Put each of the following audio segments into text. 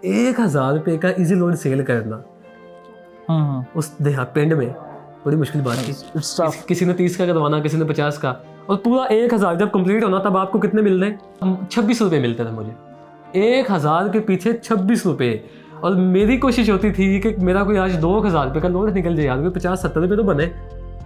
₹1000 का easy loan cell करना उस देहात पिंड में बड़ी मुश्किल बात थी। किसी ने 30 का करवाना, किसी ने 50 का, और पूरा 1000 जब कंप्लीट होना तब आपको कितने मिल रहे? ₹26 मिलते थे मुझे। 1000 के पीछे ₹26। और मेरी कोशिश होती थी कि मेरा कोई आज ₹2000 का लोन निकल जाए, यार 50-70 तो बने,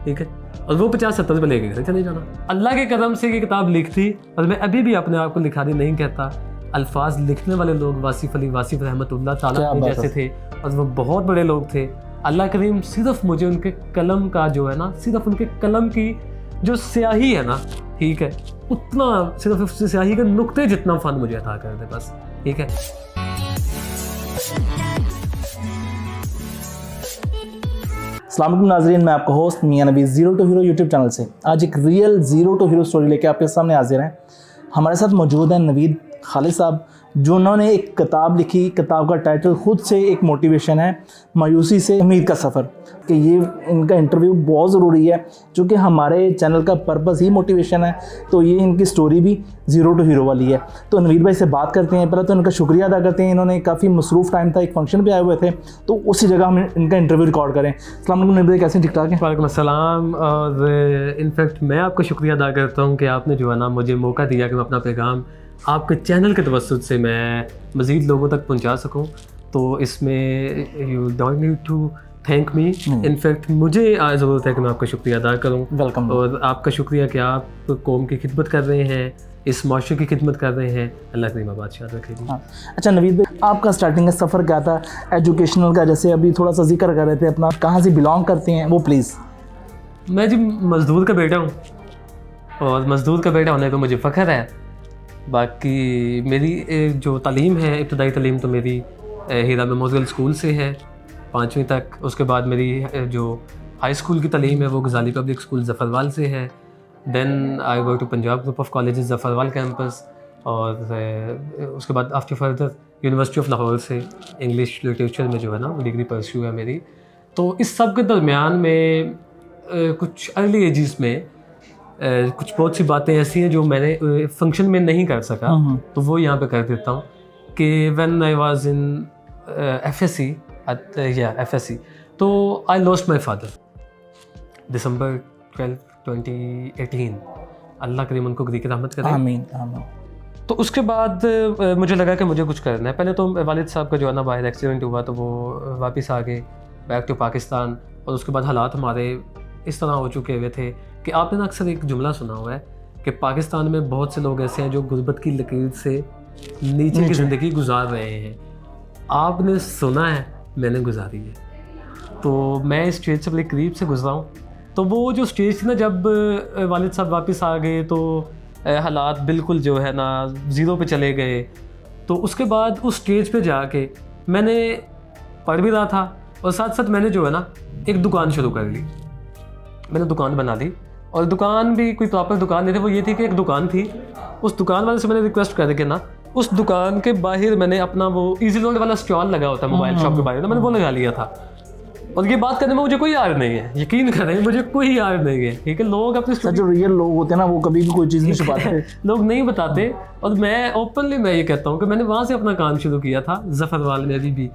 ठीक है, और वो 50-70 लेके घर चले जाना। अल्लाह के कदम से ये किताब लिखती, और मैं अभी भी अपने आप को लिखारी नहीं कहता। अल्फाज लिखने वाले लोग वासिफ अली वासिफ रहमतुल्लाह ताला जैसे थे, और वो बहुत बड़े लोग थे। अल्लाह करीम सिर्फ मुझे उनके कलम का जो है ना, सिर्फ उनके कलम की जो स्याही है ना, ठीक है, उतना सिर्फ उस स्याही के नुक्ते जितना फन मुझे अता कर दे बस, ठीक है। अस्सलाम वालेकुम नाज़रीन, मैं आपका host Mian Nabi zero to hero YouTube channel से आज एक real zero to hero story लेके आपके सामने हाजिर हैं। हमारे साथ मौजूद हैं नवीद खालिद साहब, जो उन्होंने एक किताब लिखी। किताब का टाइटल खुद से एक मोटिवेशन है, मायूसी से उम्मीद का सफ़र। कि ये इनका इंटरव्यू बहुत ज़रूरी है, क्योंकि हमारे चैनल का पर्पस ही मोटिवेशन है, तो ये इनकी स्टोरी भी ज़ीरो टू हीरो वाली है। तो नवीद भाई से बात करते हैं। पहले तो इनका शुक्रिया अदा करते हैं, इन्होंने काफ़ी मसरूफ़ टाइम था, एक फंक्शन पे आए हुए थे, तो उसी जगह हम इनका इंटरव्यू रिकॉर्ड करें। अस्सलाम वालेकुम नवीद भाई, कैसे ठीक ठाक है? वालेकुम अस्सलाम। और इनफैक्ट मैं आपको शुक्रिया अदा करता हूँ कि आपने जो है ना मुझे मौका दिया कि मैं अपना पैगाम आपके चैनल के तवस्सुत से मैं मज़ीद लोगों तक पहुँचा सकूँ। तो इसमें you don't need to thank me, in fact मुझे ज़रूरत है कि मैं आपका शुक्रिया अदा करूँ। वेलकम। और आपका शुक्रिया कि आप कौम की खिदमत कर रहे हैं, इस माशरे की खिदमत कर रहे हैं। अल्लाह करीम बादशाह रखेगी। हाँ, अच्छा नवीद भाई, आपका स्टार्टिंग का सफ़र क्या था एजुकेशनल का? जैसे अभी थोड़ा सा जिक्र कर रहे थे अपना, कहाँ से बिलोंग करते हैं वो प्लीज़। मैं जी मज़दूर का बेटा हूँ, और मज़दूर का बेटा होने पर मुझे फ़ख्र है। बाकी मेरी जो तालीम है, इब्तदाई तालीम तो मेरी हीरा मेमोरियल स्कूल से है 5वीं तक। उसके बाद मेरी जो हाई स्कूल की तालीम है वो गजाली पब्लिक स्कूल ज़फ़रवाल से है। Then I go to Punjab group of colleges Zafarwal campus, और उसके बाद after further university of Lahore से इंग्लिश लिटरेचर में जो है ना वो डिग्री परस्यू है मेरी। तो इस सब के दरमियान में कुछ अर्ली एजेस में कुछ बहुत सी बातें ऐसी हैं जो मैंने फंक्शन में नहीं कर सका, तो वो यहाँ पे कर देता हूँ कि when I was in FSC, तो आई लॉस्ट माय फादर दिसंबर 12, 2018। अल्लाह करीम उनको गदी की रहमत करे, आमीन आमीन। तो उसके बाद मुझे लगा कि मुझे कुछ करना है। पहले तो वालिद साहब का जो है ना बाहर एक्सीडेंट हुआ, तो वो वापस आ गए बैक टू पाकिस्तान। और उसके बाद हालात हमारे इस तरह हो चुके हुए थे कि आपने ना अक्सर एक जुमला सुना हुआ है कि पाकिस्तान में बहुत से लोग ऐसे हैं जो गुर्बत की लकीर से नीचे की ज़िंदगी गुजार रहे हैं। आपने सुना है, मैंने गुजारी है। तो मैं इस स्टेज से बड़े करीब से गुजरा हूँ। तो वो जो स्टेज थी ना, जब वालिद साहब वापस आ गए तो हालात बिल्कुल जो है ना ज़ीरो पे चले गए। तो उसके बाद उस स्टेज पे जाके मैंने पढ़ भी रहा था, और साथ साथ मैंने जो है ना एक दुकान शुरू कर ली। मैंने दुकान बना दी, और दुकान भी कोई प्रॉपर दुकान नहीं थी, वो ये थी कि एक दुकान थी। उस दुकान वाले से मैंने रिक्वेस्ट कर के ना उस दुकान के बाहर मैंने अपना वो इजी लोड वाला स्टॉल लगा होता है मोबाइल शॉप के बाहर, तो मैंने वो लगा लिया था। और ये बात करने में मुझे कोई यार नहीं है, यकीन करें मुझे कोई यार नहीं है, ठीक है। लोग अपने जो रियल लोग होते हैं ना, वो कभी भी कोई चीज़ नहीं छुपाते, लोग नहीं बताते। और मैं ओपनली मैं ये कहता हूँ कि मैंने वहाँ से अपना काम शुरू किया था। ज़फ़रवाल में अभी भी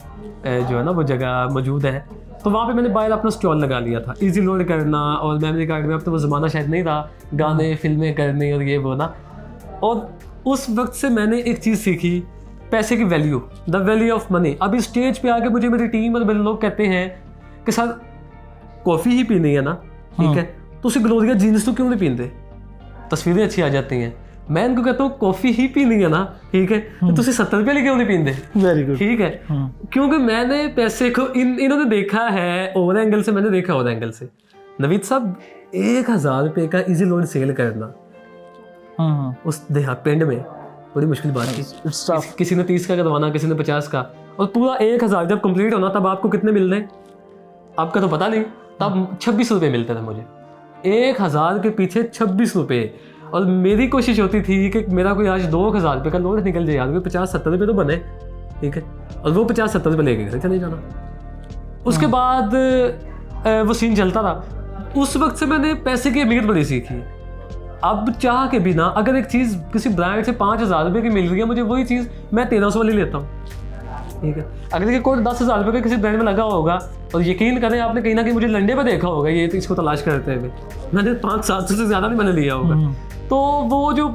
जो है ना वो जगह मौजूद है, तो वहाँ पे मैंने बाहर अपना स्टॉल लगा लिया था। इजी लोड करना और मेमोरी कार्ड में, अब तो वो ज़माना शायद नहीं रहा गाने फिल्में करने और ये वो ना। और उस वक्त से मैंने एक चीज़ सीखी, पैसे की value, the value of money. अभी स्टेज पे आके मुझे मेरी टीम और मेरे लोग कहते हैं कि सर कॉफ़ी ही पीनी है ना, ठीक है, तो उसे ग्लोरिया जीन्स तो क्यों नहीं पीनते, तस्वीरें अच्छी आ जाती हैं। मैं इनको कहता हूँ कॉफ़ी ही पीनी है ना, ठीक है, तो तुझे 70 रुपये क्यों नहीं पीनते? वेरी गुड, ठीक है। क्योंकि मैंने पैसे को इन्होंने देखा है और एंगल से, मैंने देखा और एंगल से। नवीद साहब, ₹1000 का इजी लोन सेल करना उस देहात पिंड में बड़ी मुश्किल बात थी। किसी ने 30 का करवाना, किसी ने 50 का, और पूरा 1000 जब कंप्लीट होना तब आपको कितने मिल रहे? आपका तो पता नहीं, तब ₹26 मिलते थे मुझे। 1000 के पीछे ₹26। और मेरी कोशिश होती थी कि मेरा कोई आज ₹2000 का लोन निकल जाए, यार 50-70 तो बने, ठीक है, और वो 50-70 लेके घर चले जाना। उसके बाद वो सीन चलता रहा। उस वक्त से मैंने पैसे की अहमियत बड़ी सीखी। अब चाह के बिना अगर एक चीज़ किसी ब्रांड से ₹5000 की मिल रही है, मुझे वही चीज़ मैं 1300 वाली लेता हूँ। ठीक है। अगर ये कोट 10,000 रुपये का किसी ब्रांड में लगा होगा और यकीन करें आपने कहीं ना कहीं मुझे लंडे पे देखा होगा ये तो इसको तलाश करते हुए, मैंने 500-700 से ज़्यादा भी मैंने लिया होगा। तो वो जो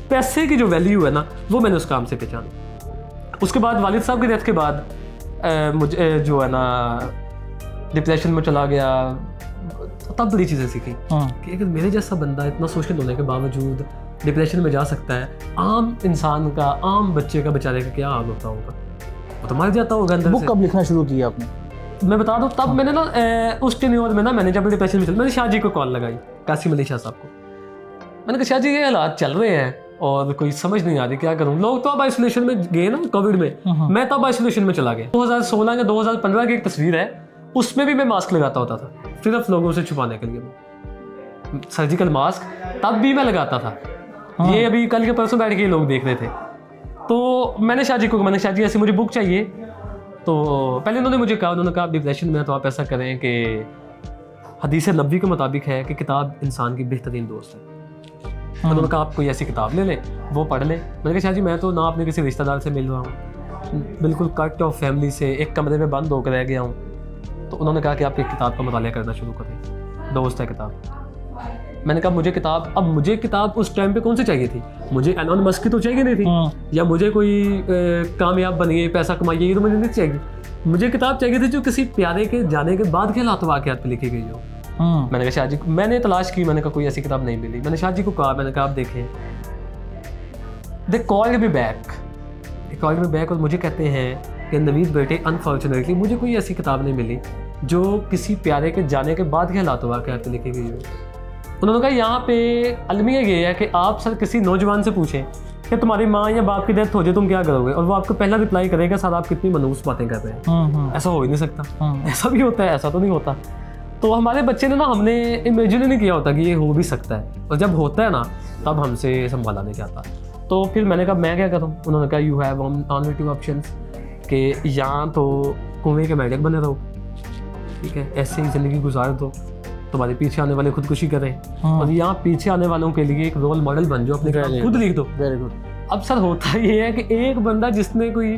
पैसे की जो वैल्यू है ना वो मैंने उस काम से पहचाना। उसके बाद वालिद साहब की डेथ के बाद मुझे जो है ना डिप्रेशन में चला गया। तब बड़ी चीज़ें सीखी कि अगर मेरे जैसा बंदा इतना सोशल होने के बावजूद डिप्रेशन में जा सकता है, आम इंसान का, आम बच्चे का बेचारे का क्या हाल होता होगा, वो तो मर जाता होगा अंदर से। बुक कब लिखना शुरू किया आपने? मैं बता दूं तब मैंने ना उस टेन्योर में ना मैंने जब डिप्रेशन में चल मैंने शाह जी को कॉल लगाई, कासिम अली शाह साहब को। मैंने कहा शाह जी ये हालात चल रहे हैं और कोई समझ नहीं आ रही क्या करूं। लोग तो अब आइसोलेशन में गए ना कोविड में, मैं तब आइसोलेशन में चला गया। 2016 या 2015 की एक तस्वीर है, उसमें भी मैं मास्क लगाता होता था सिर्फ लोगों से छुपाने के लिए, सर्जिकल मास्क तब भी मैं लगाता था। ये अभी कल के परसों बैठ के लोग देख रहे थे। तो मैंने शाह जी को, मैंने शाह जी ऐसी मुझे बुक चाहिए। तो पहले उन्होंने मुझे कहा, उन्होंने कहा डिप्रेशन में तो आप ऐसा करें कि हदीस नबी के मुताबिक है कि किताब इंसान की बेहतरीन दोस्त है। उन्होंने कहा आप कोई ऐसी किताब ले लें, वो पढ़ लें। मैंने कहा शाह जी मैं तो ना अपने किसी रिश्तेदार से मिल रहा हूँ, बिल्कुल कट ऑफ फैमिली से, एक कमरे में बंद होकर रह गया हूँ। तो उन्होंने कहा कि आप एक किताब का मुताला करना शुरू करें, दोस्त है किताब। मैंने कहा मुझे किताब, अब मुझे किताब उस टाइम पे कौन सी चाहिए थी? मुझे एलोन मस्क की तो चाहिए नहीं थी, या मुझे कोई कामयाब बनिए पैसा कमाइए ये तो मुझे नहीं चाहिए। मुझे किताब चाहिए थी जो किसी प्यारे के जाने के बाद के हालात वाक़यात पे लिखी गई हो। मैंने कहा शाह जी, मैंने तलाश की, मैंने कहा कोई ऐसी किताब नहीं मिली। मैंने शाह जी को कहा, मैंने कहा आप देखें, दे कॉल्ड मी बैक और मुझे कहते हैं कि नवीद बेटे अनफॉर्चुनेटली मुझे कोई ऐसी किताब नहीं मिली जो किसी प्यारे के जाने के बाद के हालात वाक़यात पे लिखी गई हो। उन्होंने कहा यहाँ पे अलमिया ये है कि आप सर किसी नौजवान से पूछें कि तुम्हारी माँ या बाप की डेथ हो जाए तुम क्या करोगे, और वो आपको पहला रिप्लाई करेगा सर आप कितनी मनहूस बातें कर रहे हैं, ऐसा हो ही नहीं सकता। ऐसा भी होता है? ऐसा तो नहीं होता। तो हमारे बच्चे ने ना, हमने इमेजिन नहीं किया होता कि ये हो भी सकता है, और जब होता है ना तब हमसे संभाला नहीं जाता। तो फिर मैंने कहा मैं क्या करूँ? उन्होंने कहा यू हैव ओनली 2 ऑप्शंस, कि या तो कुएं के मेंढक बने रहो, ठीक है, ऐसे ही ज़िंदगी गुजार दो, तुम्हारे पीछे आने वाले खुदकुशी करें, और यहाँ पीछे आने वालों के लिए एक रोल मॉडल बन जाओ, अपने किताब खुद लिख दो। Very good. अब सर होता ये है कि एक बंदा जिसने कोई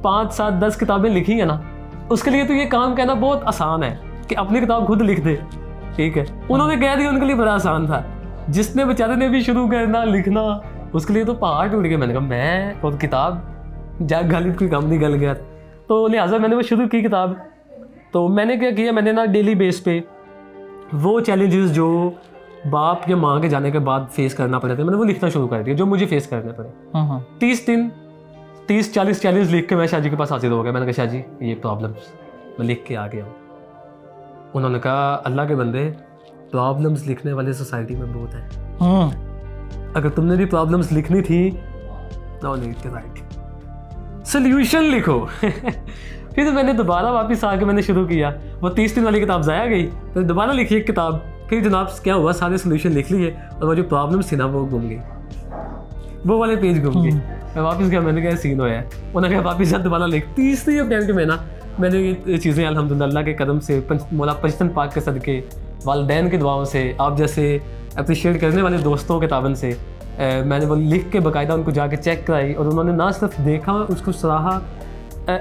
5, 7, 10 किताबें लिखी है ना, उसके लिए तो ये काम कहना बहुत आसान है कि अपनी किताब खुद लिख दे, ठीक है। उन्होंने कह दिया, उनके लिए बड़ा आसान था। जिसने बेचारे ने भी शुरू करना लिखना, उसके लिए तो पहाड़ टूट गया। मैंने कहा मैं और किताब जा गालिब कोई काम नहीं गल गया। तो लिहाजा मैंने वो शुरू की किताब। तो मैंने क्या किया, मैंने ना डेली बेस पे वो चैलेंजेस जो बाप या माँ के जाने के बाद फेस करना पड़े थे, मैंने वो लिखना शुरू कर दिया जो मुझे फेस करने पड़े। 30 दिन 30-40 चैलेंज लिख के मैं शाह जी के पास हाजिर हो गया। मैंने कहा शाह जी ये प्रॉब्लम्स मैं लिख के आ गया हूँ। उन्होंने कहा अल्लाह के बंदे, प्रॉब्लम्स लिखने वाले सोसाइटी में बहुत है, अगर तुमने भी प्रॉब्लम्स लिखनी थी no need to write, solution लिखो। फिर मैंने दोबारा वापस आके मैंने शुरू किया, वो 30 दिन वाली किताब ज़ाया गई, तो दोबारा लिखी एक किताब। फिर जनाब क्या हुआ, सारे सोल्यूशन लिख लिए और वो जो प्रॉब्लम्स थी ना वो गुम गई, वो वाले पेज गुम गए। मैं वापस गया, मैंने कहा सीन होया है। उन्होंने कहा वापस दोबारा लिख। 30 अटेम्प्ट में ना मैंने ये चीज़ें अल्हम्दुलिल्लाह के कदम से, मौला पंजतन पाक के सदके, वालिदैन की दुआओं से, आप जैसे अप्रिशिएट करने वाले दोस्तों के तावन से मैंने वो लिख के बाकायदा उनको जाके चेक कराई, और उन्होंने ना सिर्फ देखा उसको सराहा,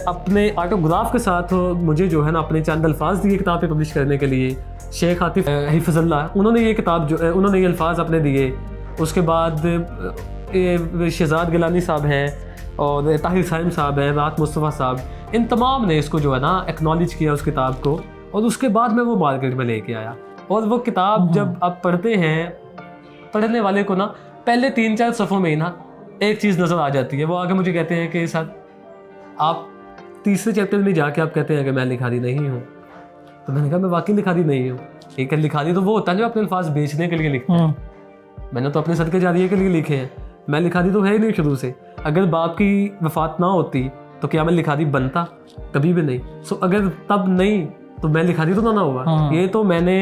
अपने ऑटोग्राफ के साथ मुझे जो है ना अपने चंद अल्फाज दिए किताब पे पब्लिश करने के लिए। शेख आतिफ हिफ़्ज़ुल्लाह उन्होंने ये किताब जो उन्होंने ये अल्फाज अपने दिए। उसके बाद शहजाद गिलानी साहब हैं और ताहिर साहिम साहब हैं, राहत मुस्तफ़ा साहब, इन तमाम ने इसको जो है ना एक्नॉलेज किया उस किताब को। और उसके बाद मैं वो मार्केट में लेके आया, और वो किताब जब आप पढ़ते हैं, पढ़ने वाले को ना पहले 3-4 सफ़ों में ही ना एक चीज़ नज़र आ जाती है। वो आगे मुझे कहते हैं कि सर आप 3रे चैप्टर में जाके आप कहते हैं कि मैं लिखारी नहीं हूँ। तो मैंने कहा मैं वाकई लिखारी नहीं हूँ। एक लिखारी तो वो होता है जो अपने अल्फाज बेचने के लिए लिखते हैं, मैंने तो अपने सदके जारिये के लिए लिखे हैं। मैं लिखारी तो है ही नहीं शुरू से। अगर बाप की वफ़ात ना होती तो क्या मैं लिखारी बनता? कभी भी नहीं। सो अगर तब नहीं तो मैं लिखारी तो ना हुआ, ये तो मैंने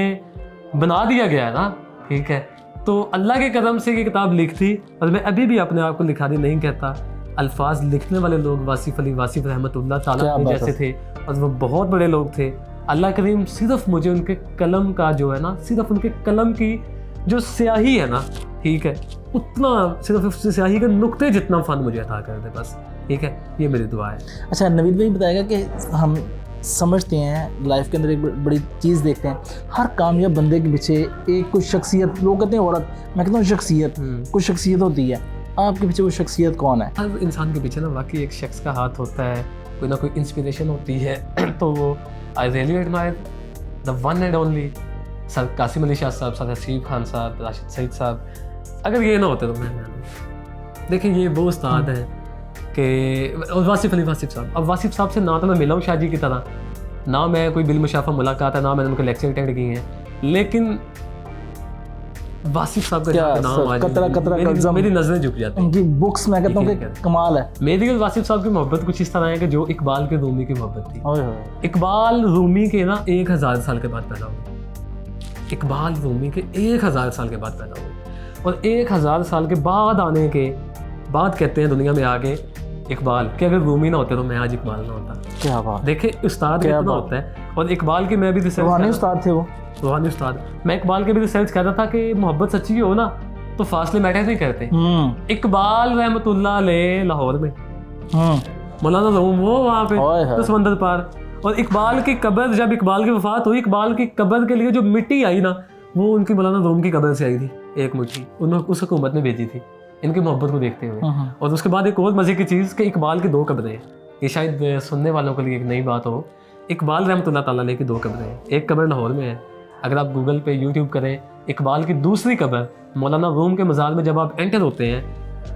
बना दिया गया है ना, ठीक है। तो अल्लाह के करम से ये किताब लिख थी, और मैं अभी भी अपने आप को लिखारी नहीं कहता। अल्फाज लिखने वाले लोग वासिफ़ अली वासिफ़ रहमतुल्लाह ताला जैसे थे, और वो बहुत बड़े लोग थे। अल्लाह करीम सिर्फ मुझे उनके कलम का जो है ना, सिर्फ उनके कलम की जो स्याही है ना, ठीक है, उतना सिर्फ उस स्याही के नुक्ते जितना फ़न मुझे अता कर दे बस। ठीक है, ये मेरी दुआ है। अच्छा नवीद भाई बताएगा कि हम समझते हैं लाइफ के अंदर एक बड़ी चीज़ देखते हैं, हर कामयाब बंदे के पीछे एक कुछ शख्सियत, लोग कहते हैं औरत, मैं कहता हूँ शख्सियत, कुछ शख्सियत होती है। आपके पीछे वो शख्सियत कौन है? हर इंसान के पीछे ना वाकई एक शख्स का हाथ होता है, कोई ना कोई इंस्पिरेशन होती है। तो I really admire the one and only sir Kasim Ali Shah साहब, सर हसीब खान साहब, राशिद सईद साहब। अगर ये ना होते तो मैं देखिए ये वो उस्ताद हैं कि और वासिफ अली वासिफ साहब। अब वासिफ साहब से ना तो मैं मिला हूँ शाहजी की तरह, ना मैं कोई बिलमुशाफा मुलाकात है, ना मैंने उनके लेक्चर अटेंड किए हैं, लेकिन वासिफ साहब का नाम आज कतरा कतरा मेरी नजरें झुक जाती हैं। उनकी बुक्स मैं कहता हूँ कि कमाल है। मेरी और वासिफ साहब की मोहब्बत कुछ इस तरह है कि जो इकबाल के रूमी की मोहब्बत थी। ओए होए। इकबाल रूमी के ना 1000 साल के बाद पैदा हुए। इकबाल रूमी के 1000 साल के बाद पैदा हुए, और 1000 साल के बाद आने के बाद कहते हैं दुनिया में आगे इकबाल कि अगर रूमी ना होते तो मैं आज इकबाल ना होता। क्या बात। देखे उस्ताद कितना होता है। और इकबाल की मैं भी रूहानी उस्ताद थे वो, रूहानी उस्ताद। मैं इकबाल के भी रिसर्च कर रहा था कि मोहब्बत सच्ची हो ना तो फासले मैटर नहीं करते। इकबाल रहमतुल्लाह अलैह लाहौर में, मौलाना रूम वो वहाँ पे तो समंदर पार, और इकबाल की कब्र, जब इकबाल की वफात हुई, इकबाल की कब्र के लिए जो मिट्टी आई ना वो उनकी मौलाना रूम की कब्र से आई थी, एक मुट्ठी उन्होंने उस हुकूमत ने भेजी थी इनकी मोहब्बत को देखते हुए। और उसके बाद एक और मजे की चीज़ कि इकबाल की 2 कब्रें हैं, ये शायद सुनने वालों के लिए एक नई बात हो। इकबाल रहमतुल्लाह ताला अलैह की 2 कब्रें हैं, एक कब्र लाहौर में है। अगर आप गूगल पे यूट्यूब करें इकबाल की दूसरी कब्र मौलाना रूम के मज़ार में, जब आप एंटर होते हैं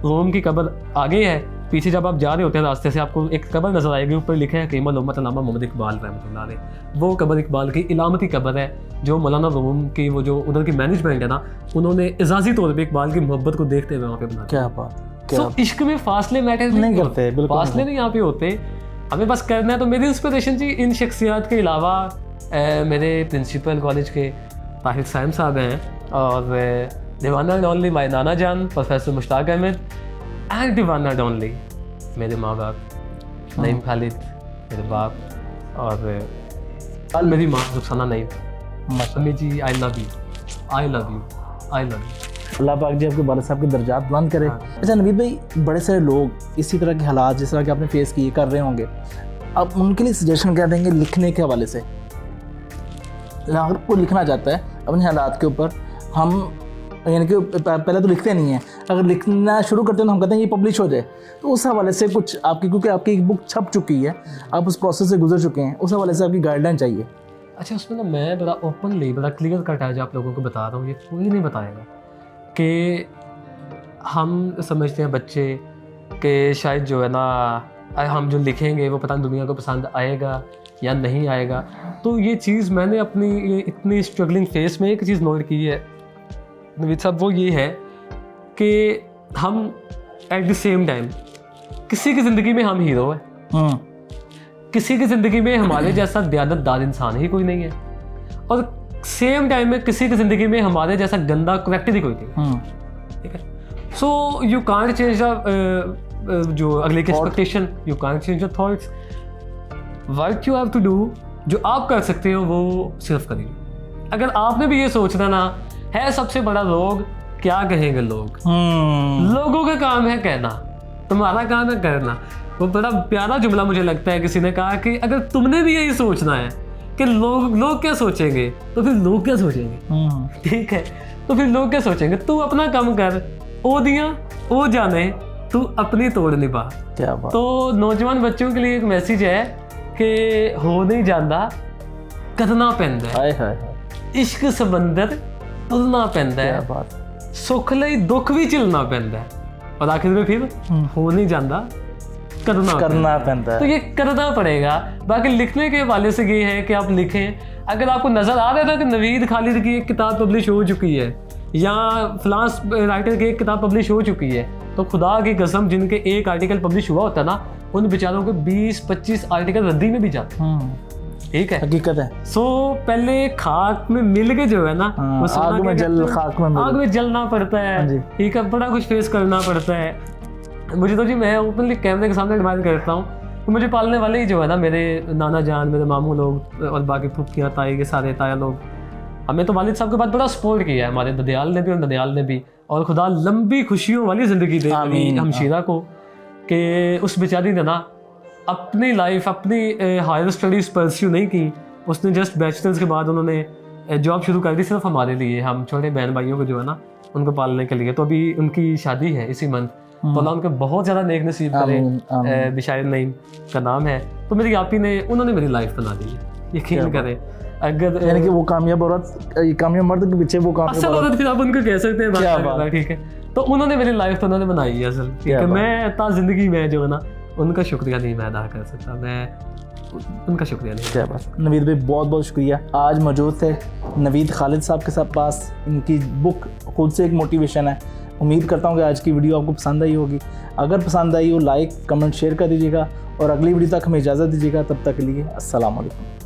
रूम की कब्र आगे है, पीछे जब आप जा रहे होते हैं रास्ते से आपको एक कब्र नजर आएगी, ऊपर लिखा है कीमत उम्मत अल्लामा मोहम्मद इकबाल रहमतुल्लाह अलैह। वो कब्र इकबाल की इलामती कब्र है, जो मौलाना रूम की वो जो उधर की मैनेजमेंट है ना, उन्होंने इजाज़ी तौर पे इकबाल की मोहब्बत को देखते हुए वहाँ पे बनाया। क्या बात। तो इश्क में फासले मैटर नहीं करते, फासले नहीं यहाँ पे होते, हमें बस करना है। तो मेरी इंस्पिरेशन जी इन शख्सियात के अलावा मेरे प्रिंसिपल कॉलेज के ताहिर साइम साहब हैं, और दीवाना एंड ओनली माई नाना जान प्रोफेसर मुश्ताक अहमद, एंड दीवाना एंड ओनली मेरे माँ बाप नईम खालिद मेरे बाप, और मेरी माँ Rukhsana Naeem. Mummy ji I love you, I love you, I love you. Allah पाक जी आपके वालिद साहब के दर्जात बुलंद करे। अच्छा नवीद भाई, बड़े सारे लोग इसी तरह के हालात जिस तरह के आपने फेस किए कर रहे होंगे, आप उनके लिए सजेशन क्या देंगे लिखने के हवाले से? अगर कोई लिखना चाहता है अपने हालात के ऊपर, हम यानी कि पहले तो लिखते नहीं हैं, अगर लिखना शुरू करते हैं तो हम कहते हैं ये पब्लिश हो जाए, तो उस हवाले से कुछ आपकी, क्योंकि आपकी एक बुक छप चुकी है, आप उस प्रोसेस से गुजर चुके हैं, उस हवाले से आपकी गाइडलाइन चाहिए। अच्छा, उसमें ना मैं बड़ा ओपनली बड़ा क्लियर कट है जो आप लोगों को बता रहा हूँ, ये कोई नहीं बताएगा कि हम समझते हैं बच्चे कि शायद जो है ना हम जो लिखेंगे वो पता नहीं दुनिया को पसंद आएगा या नहीं आएगा। तो ये चीज़ मैंने अपनी ये इतनी स्ट्रगलिंग फेस में एक चीज़ नोट की है नवीद साहब, वो ये है कि हम एट द सेम टाइम किसी की ज़िंदगी में हम हीरो हैं, किसी की ज़िंदगी में हमारे जैसा दयानतदार इंसान ही कोई नहीं है, और सेम टाइम में किसी की ज़िंदगी में हमारे जैसा गंदा करेक्टर ही कोई नहीं, ठीक है। सो यू कांट चेंज जो अगले की expectation, you can't change your thoughts, what you have to do, जो आप कर सकते हो वो सिर्फ करिए। अगर आपने भी ये सोचना ना है सबसे बड़ा रोग क्या कहेंगे लोग, लोगों का काम है कहना, तुम्हारा काम है करना। वो बड़ा प्यारा जुमला मुझे लगता है किसी ने कहा कि अगर तुमने भी यही सोचना है कि लोग क्या सोचेंगे, तो फिर लोग क्या सोचेंगे, ठीक है, तो फिर लोग क्या सोचेंगे, तू अपना काम कर, ओ दिया ओ जाने, तू अपनी तोड़ निभा। क्या बात। तो नौजवान बच्चों के लिए एक मैसेज है कि हो नहीं जाता करना पैंदा है, इश्क समंदर तुलना पैंदा है, सुख लई दुख भी झिलना पैंदा है, और आखिर में फिर हो नहीं जाता करना पैंदा है। तो ये करना पड़ेगा। बाकी लिखने के हवाले से ये है कि आप लिखें। अगर आपको नज़र आ रहा था कि नवीद खालिद की एक किताब पब्लिश हो चुकी है या फ्लांस राइटर की एक किताब पब्लिश हो चुकी है, तो खुदा की कसम जिनके एक आर्टिकल पब्लिश हुआ होता ना, उन बेचारों के 20-25 आर्टिकल रद्दी में भी जाते, ठीक है, हकीकत है। सो पहले खाक में मिल के जो है ना, आग में जल, खाक में आग में जलना पड़ता है, ठीक है, बड़ा कुछ फेस करना पड़ता है। मुझे तो जी मैं ओपनली कैमरे के सामने एडमायर करता हूँ, तो मुझे पालने वाले ही जो है ना, मेरे नाना जान, मेरे मामू लोग और बाकी फुफियाँ ताई के सारे ताया लोग, हमें तो वालिद साहब के बाद बड़ा सपोर्ट किया है, हमारे ददयाल ने भी और नदयाल ने भी, और खुदा लंबी खुशियों वाली ज़िंदगी दे हमशीरा को। कि उस बेचारी ने ना अपनी लाइफ अपनी हायर स्टडीज़ परस्यू नहीं की, उसने जस्ट बैचलर्स के बाद उन्होंने जॉब शुरू कर दी सिर्फ हमारे लिए, हम छोटे बहन भाइयों को जो है ना उनको पालने के लिए। तो अभी उनकी शादी है इसी मंथ, तो अल्लाह उनको बहुत ज़्यादा नेक नसीब करे। बिशायर नईम का नाम है। तो मेरी आपी ने उन्होंने मेरी लाइफ बना दी है, यकीन करें। अगर यानी कि वो कामयाब औरत, कामयाब मर्द के पीछे वो कामयाब असल औरत फिर आप उनको कह सकते हैं, ठीक है। तो उन्होंने मेरी लाइफ तो उन्होंने बनाई है असल, ठीक है। मैं इतना ज़िंदगी में जो है ना उनका शुक्रिया नहीं मैं अदा कर सकता, मैं उनका शुक्रिया नहीं। क्या बात। नवीद भाई बहुत बहुत शुक्रिया, आज मौजूद थे नवीद खालिद साहब के साथ पास। इनकी बुक खुद से एक मोटिवेशन है। उम्मीद करता हूँ कि आज की वीडियो आपको पसंद आई होगी। अगर पसंद आई हो लाइक कमेंट शेयर कर दीजिएगा और अगली वीडियो तक हमें इजाज़त दीजिएगा। तब तक के लिए अस्सलाम वालेकुम।